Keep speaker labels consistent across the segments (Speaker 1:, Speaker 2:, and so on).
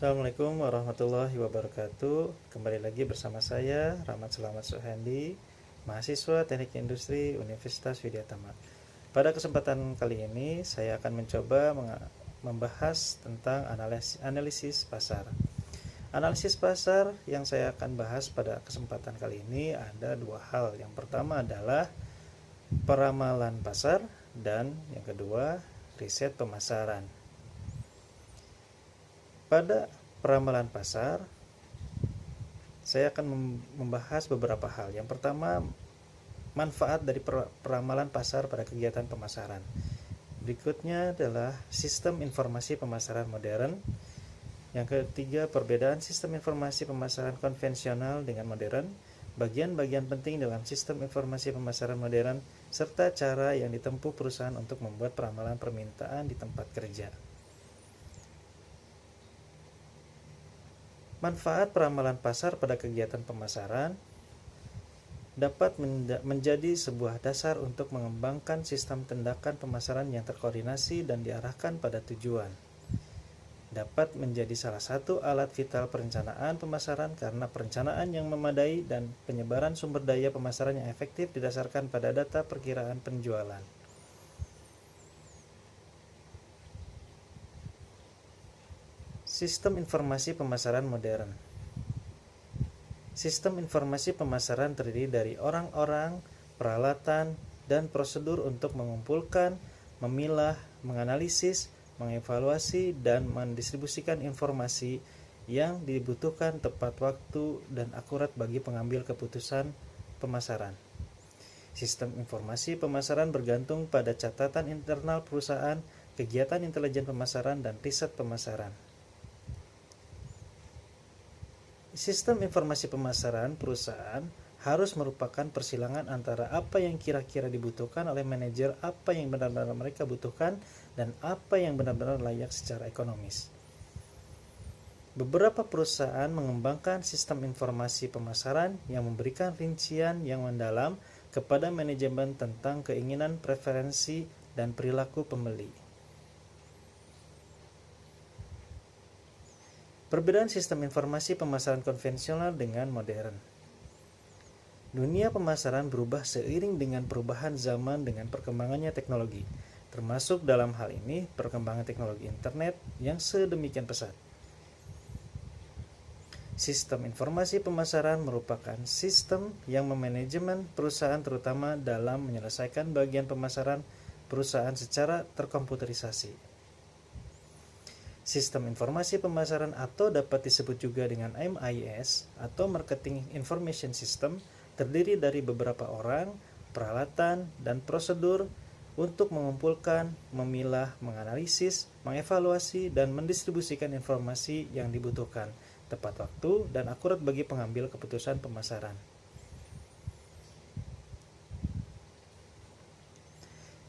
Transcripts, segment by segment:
Speaker 1: Assalamualaikum warahmatullahi wabarakatuh. Kembali lagi bersama saya Rahmat Selamat Suhendi, mahasiswa Teknik Industri Universitas Widyatama. Pada kesempatan kali ini saya akan mencoba membahas tentang analisis pasar. Analisis pasar yang saya akan bahas pada kesempatan kali ini ada dua hal. Yang pertama adalah peramalan pasar dan yang kedua riset pemasaran. Pada peramalan pasar, saya akan membahas beberapa hal. Yang pertama, manfaat dari peramalan pasar pada kegiatan pemasaran. Berikutnya adalah sistem informasi pemasaran modern. Yang ketiga, perbedaan sistem informasi pemasaran konvensional dengan modern, bagian-bagian penting dalam sistem informasi pemasaran modern, serta cara yang ditempuh perusahaan untuk membuat peramalan permintaan di tempat kerja. Manfaat peramalan pasar pada kegiatan pemasaran dapat menjadi sebuah dasar untuk mengembangkan sistem tindakan pemasaran yang terkoordinasi dan diarahkan pada tujuan. Dapat menjadi salah satu alat vital perencanaan pemasaran karena perencanaan yang memadai dan penyebaran sumber daya pemasaran yang efektif didasarkan pada data perkiraan penjualan. Sistem informasi pemasaran modern. Sistem informasi pemasaran terdiri dari orang-orang, peralatan, dan prosedur untuk mengumpulkan, memilah, menganalisis, mengevaluasi, dan mendistribusikan informasi yang dibutuhkan tepat waktu dan akurat bagi pengambil keputusan pemasaran. Sistem informasi pemasaran bergantung pada catatan internal perusahaan, kegiatan intelijen pemasaran, dan riset pemasaran. Sistem informasi pemasaran perusahaan harus merupakan persilangan antara apa yang kira-kira dibutuhkan oleh manajer, apa yang benar-benar mereka butuhkan, dan apa yang benar-benar layak secara ekonomis. Beberapa perusahaan mengembangkan sistem informasi pemasaran yang memberikan rincian yang mendalam kepada manajemen tentang keinginan, preferensi, dan perilaku pembeli. Perbedaan sistem informasi pemasaran konvensional dengan modern. Dunia pemasaran berubah seiring dengan perubahan zaman dengan perkembangannya teknologi, termasuk dalam hal ini perkembangan teknologi internet yang sedemikian pesat. Sistem informasi pemasaran merupakan sistem yang memanajemen perusahaan terutama dalam menyelesaikan bagian pemasaran perusahaan secara terkomputerisasi. Sistem informasi pemasaran atau dapat disebut juga dengan MIS atau Marketing Information System terdiri dari beberapa orang, peralatan, dan prosedur untuk mengumpulkan, memilah, menganalisis, mengevaluasi, dan mendistribusikan informasi yang dibutuhkan tepat waktu dan akurat bagi pengambil keputusan pemasaran.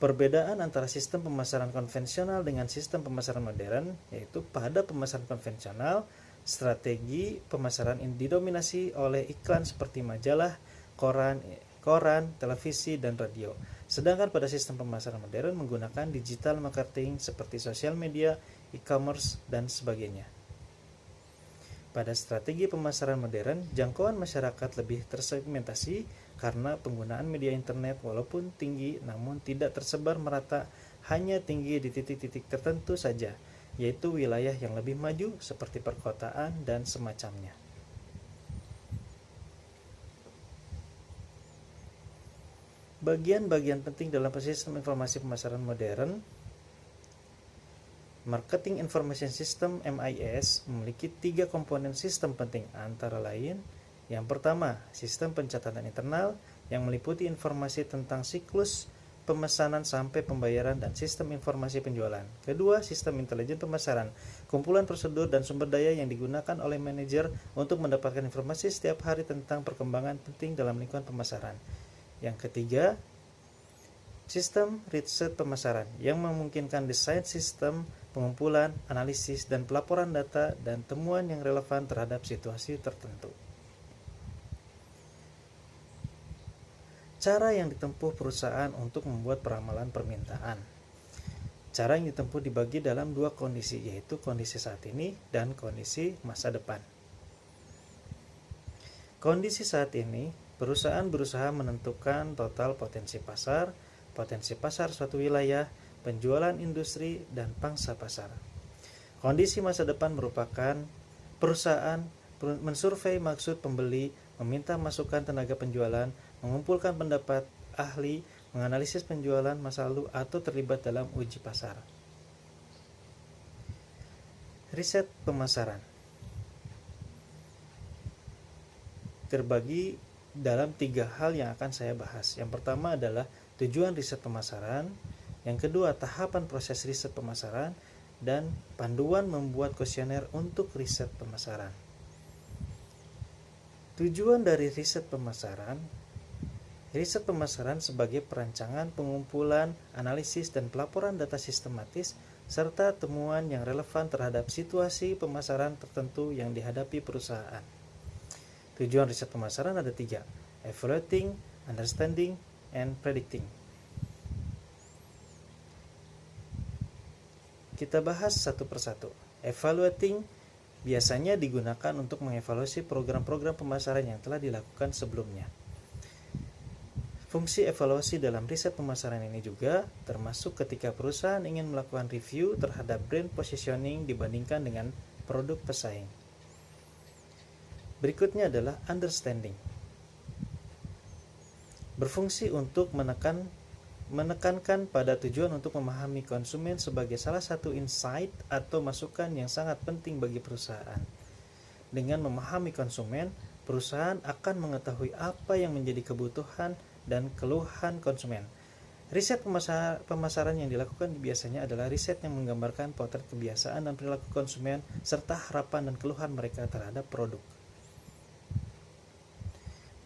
Speaker 1: Perbedaan antara sistem pemasaran konvensional dengan sistem pemasaran modern yaitu pada pemasaran konvensional, strategi pemasaran didominasi oleh iklan seperti majalah, koran, televisi, dan radio. Sedangkan pada sistem pemasaran modern menggunakan digital marketing seperti sosial media, e-commerce, dan sebagainya. Pada strategi pemasaran modern, jangkauan masyarakat lebih tersegmentasi karena penggunaan media internet walaupun tinggi namun tidak tersebar merata, hanya tinggi di titik-titik tertentu saja, yaitu wilayah yang lebih maju seperti perkotaan dan semacamnya. Bagian-bagian penting dalam sistem informasi pemasaran modern. Marketing Information System MIS memiliki 3 komponen sistem penting antara lain. Yang pertama, sistem pencatatan internal yang meliputi informasi tentang siklus pemesanan sampai pembayaran dan sistem informasi penjualan. Kedua, sistem intelijen pemasaran, kumpulan prosedur dan sumber daya yang digunakan oleh manajer untuk mendapatkan informasi setiap hari tentang perkembangan penting dalam lingkungan pemasaran. Yang ketiga, sistem riset pemasaran yang memungkinkan desain sistem pengumpulan, analisis, dan pelaporan data dan temuan yang relevan terhadap situasi tertentu. Cara yang ditempuh perusahaan untuk membuat peramalan permintaan. Cara yang ditempuh dibagi dalam dua kondisi, yaitu kondisi saat ini dan kondisi masa depan. Kondisi saat ini, perusahaan berusaha menentukan total potensi pasar suatu wilayah, penjualan industri, dan pangsa pasar. Kondisi masa depan merupakan perusahaan mensurvei maksud pembeli, meminta masukan tenaga penjualan, mengumpulkan pendapat ahli, menganalisis penjualan masa lalu, atau terlibat dalam uji pasar. Riset pemasaran terbagi dalam 3 hal yang akan saya bahas. Yang pertama adalah tujuan riset pemasaran, yang kedua tahapan proses riset pemasaran, dan panduan membuat kuesioner untuk riset pemasaran. Tujuan dari riset pemasaran sebagai perancangan, pengumpulan, analisis, dan pelaporan data sistematis serta temuan yang relevan terhadap situasi pemasaran tertentu yang dihadapi perusahaan. Tujuan riset pemasaran ada 3: evaluating, understanding, and predicting. Kita bahas satu persatu. Evaluating biasanya digunakan untuk mengevaluasi program-program pemasaran yang telah dilakukan sebelumnya. Fungsi evaluasi dalam riset pemasaran ini juga termasuk ketika perusahaan ingin melakukan review terhadap brand positioning dibandingkan dengan produk pesaing. Berikutnya adalah understanding. Berfungsi untuk menekankan pada tujuan untuk memahami konsumen sebagai salah satu insight atau masukan yang sangat penting bagi perusahaan. Dengan memahami konsumen, perusahaan akan mengetahui apa yang menjadi kebutuhan dan keluhan konsumen. Riset pemasaran yang dilakukan biasanya adalah riset yang menggambarkan potret kebiasaan dan perilaku konsumen serta harapan dan keluhan mereka terhadap produk.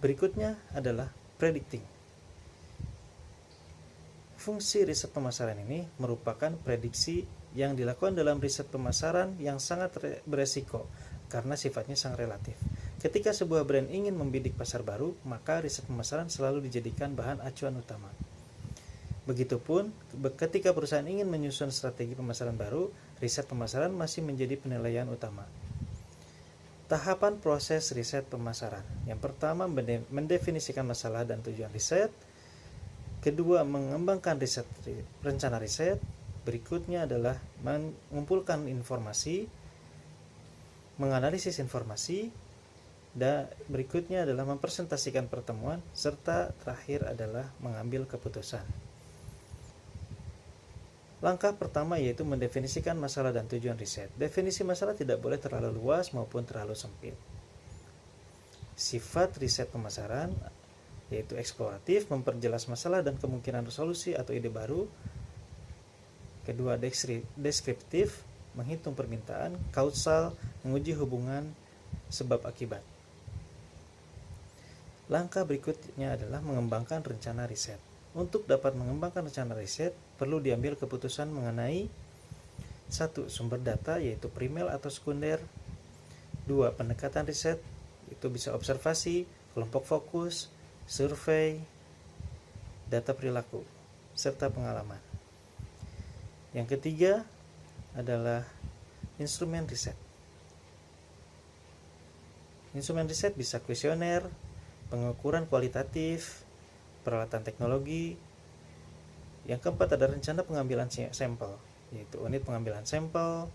Speaker 1: Berikutnya adalah predicting. Fungsi riset pemasaran ini merupakan prediksi yang dilakukan dalam riset pemasaran yang sangat beresiko karena sifatnya sangat relatif. Ketika sebuah brand ingin membidik pasar baru, maka riset pemasaran selalu dijadikan bahan acuan utama. Begitupun ketika perusahaan ingin menyusun strategi pemasaran baru, riset pemasaran masih menjadi penilaian utama. Tahapan proses riset pemasaran. Yang pertama, mendefinisikan masalah dan tujuan riset. Kedua, mengembangkan rencana riset. Berikutnya adalah mengumpulkan informasi, menganalisis informasi, dan berikutnya adalah mempresentasikan pertemuan, serta terakhir adalah mengambil keputusan. Langkah pertama yaitu mendefinisikan masalah dan tujuan riset. Definisi masalah tidak boleh terlalu luas maupun terlalu sempit. Sifat riset pemasaran yaitu eksploratif, memperjelas masalah dan kemungkinan resolusi atau ide baru. Kedua, deskriptif, menghitung permintaan. Kausal, menguji hubungan sebab akibat. Langkah berikutnya adalah mengembangkan rencana riset. Untuk dapat mengembangkan rencana riset, perlu diambil keputusan mengenai 1. Sumber data yaitu primer atau sekunder. 2. Pendekatan riset, itu bisa observasi, kelompok fokus, survei, data perilaku, serta pengalaman. Yang ketiga adalah instrumen riset. Instrumen riset bisa kuesioner, pengukuran kualitatif, peralatan teknologi. Yang keempat ada rencana pengambilan sampel, yaitu unit pengambilan sampel,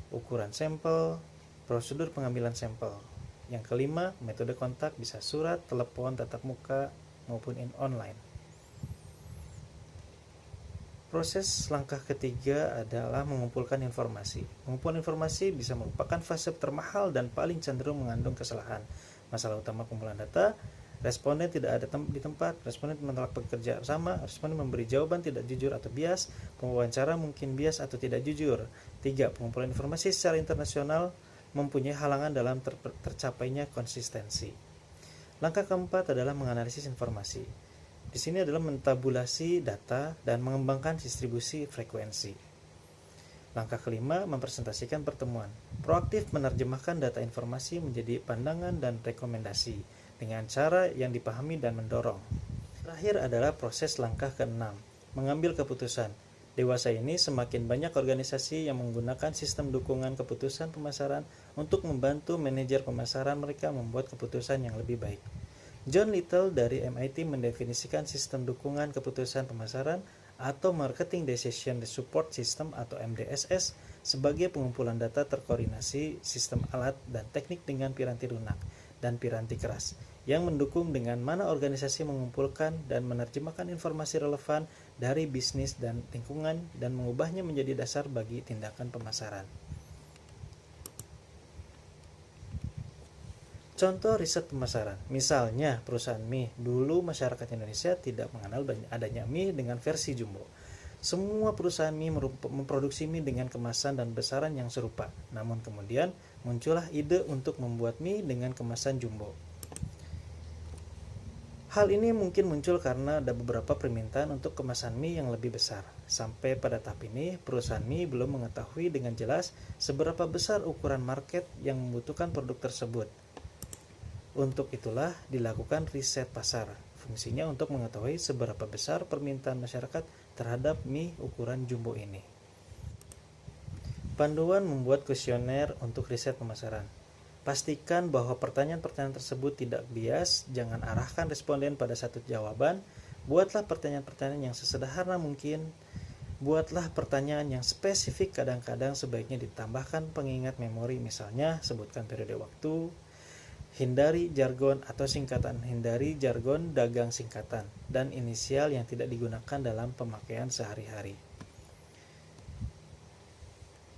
Speaker 1: ukuran sampel, prosedur pengambilan sampel. Yang kelima, metode kontak bisa surat, telepon, tatap muka, maupun online. Proses langkah ketiga adalah mengumpulkan informasi. Mengumpulkan informasi bisa merupakan fase termahal dan paling cenderung mengandung kesalahan. Masalah utama pengumpulan data, responden tidak ada di tempat, responden menolak bekerja sama, responden memberi jawaban tidak jujur atau bias, pewawancara mungkin bias atau tidak jujur. 3. Pengumpulan informasi secara internasional mempunyai halangan dalam tercapainya konsistensi. Langkah keempat adalah menganalisis informasi. Di sini adalah mentabulasi data dan mengembangkan distribusi frekuensi. Langkah kelima, mempresentasikan pertemuan. Proaktif menerjemahkan data informasi menjadi pandangan dan rekomendasi dengan cara yang dipahami dan mendorong. Terakhir adalah proses langkah keenam, mengambil keputusan. Dewasa ini semakin banyak organisasi yang menggunakan sistem dukungan keputusan pemasaran untuk membantu manajer pemasaran mereka membuat keputusan yang lebih baik. John Little dari MIT mendefinisikan sistem dukungan keputusan pemasaran atau Marketing Decision Support System atau MDSS sebagai pengumpulan data terkoordinasi sistem alat dan teknik dengan piranti lunak dan piranti keras yang mendukung dengan mana organisasi mengumpulkan dan menerjemahkan informasi relevan dari bisnis dan lingkungan dan mengubahnya menjadi dasar bagi tindakan pemasaran. Contoh riset pemasaran, misalnya perusahaan mie. Dulu masyarakat Indonesia tidak mengenal adanya mie dengan versi jumbo. Semua perusahaan mie memproduksi mie dengan kemasan dan besaran yang serupa. Namun kemudian muncullah ide untuk membuat mie dengan kemasan jumbo. Hal ini mungkin muncul karena ada beberapa permintaan untuk kemasan mie yang lebih besar. Sampai pada tahap ini, perusahaan mie belum mengetahui dengan jelas seberapa besar ukuran market yang membutuhkan produk tersebut. Untuk itulah dilakukan riset pasar. Fungsinya untuk mengetahui seberapa besar permintaan masyarakat terhadap mie ukuran jumbo ini. Panduan membuat kuesioner untuk riset pemasaran. Pastikan bahwa pertanyaan-pertanyaan tersebut tidak bias, jangan arahkan responden pada satu jawaban. Buatlah pertanyaan-pertanyaan yang sesederhana mungkin. Buatlah pertanyaan yang spesifik, kadang-kadang sebaiknya ditambahkan pengingat memori, misalnya sebutkan periode waktu. Hindari jargon atau singkatan, hindari jargon dagang singkatan, dan inisial yang tidak digunakan dalam pemakaian sehari-hari.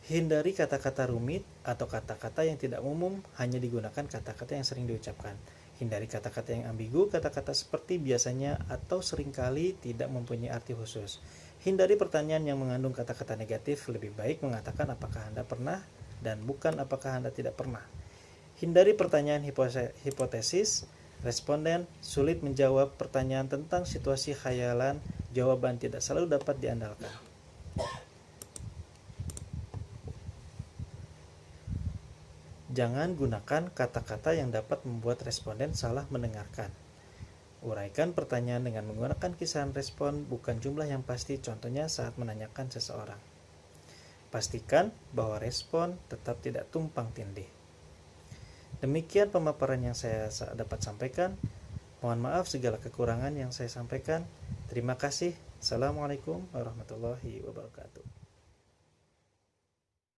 Speaker 1: Hindari kata-kata rumit atau kata-kata yang tidak umum, hanya digunakan kata-kata yang sering diucapkan. Hindari kata-kata yang ambigu, kata-kata seperti biasanya atau seringkali tidak mempunyai arti khusus. Hindari pertanyaan yang mengandung kata-kata negatif, lebih baik mengatakan apakah Anda pernah dan bukan apakah Anda tidak pernah. Hindari pertanyaan hipotesis, responden sulit menjawab pertanyaan tentang situasi khayalan, jawaban tidak selalu dapat diandalkan. Jangan gunakan kata-kata yang dapat membuat responden salah mendengarkan. Uraikan pertanyaan dengan menggunakan kisaran respon, bukan jumlah yang pasti, contohnya saat menanyakan seseorang. Pastikan bahwa respon tetap tidak tumpang tindih. Demikian pemaparan yang saya dapat sampaikan. Mohon maaf segala kekurangan yang saya sampaikan. Terima kasih. Assalamualaikum warahmatullahi wabarakatuh.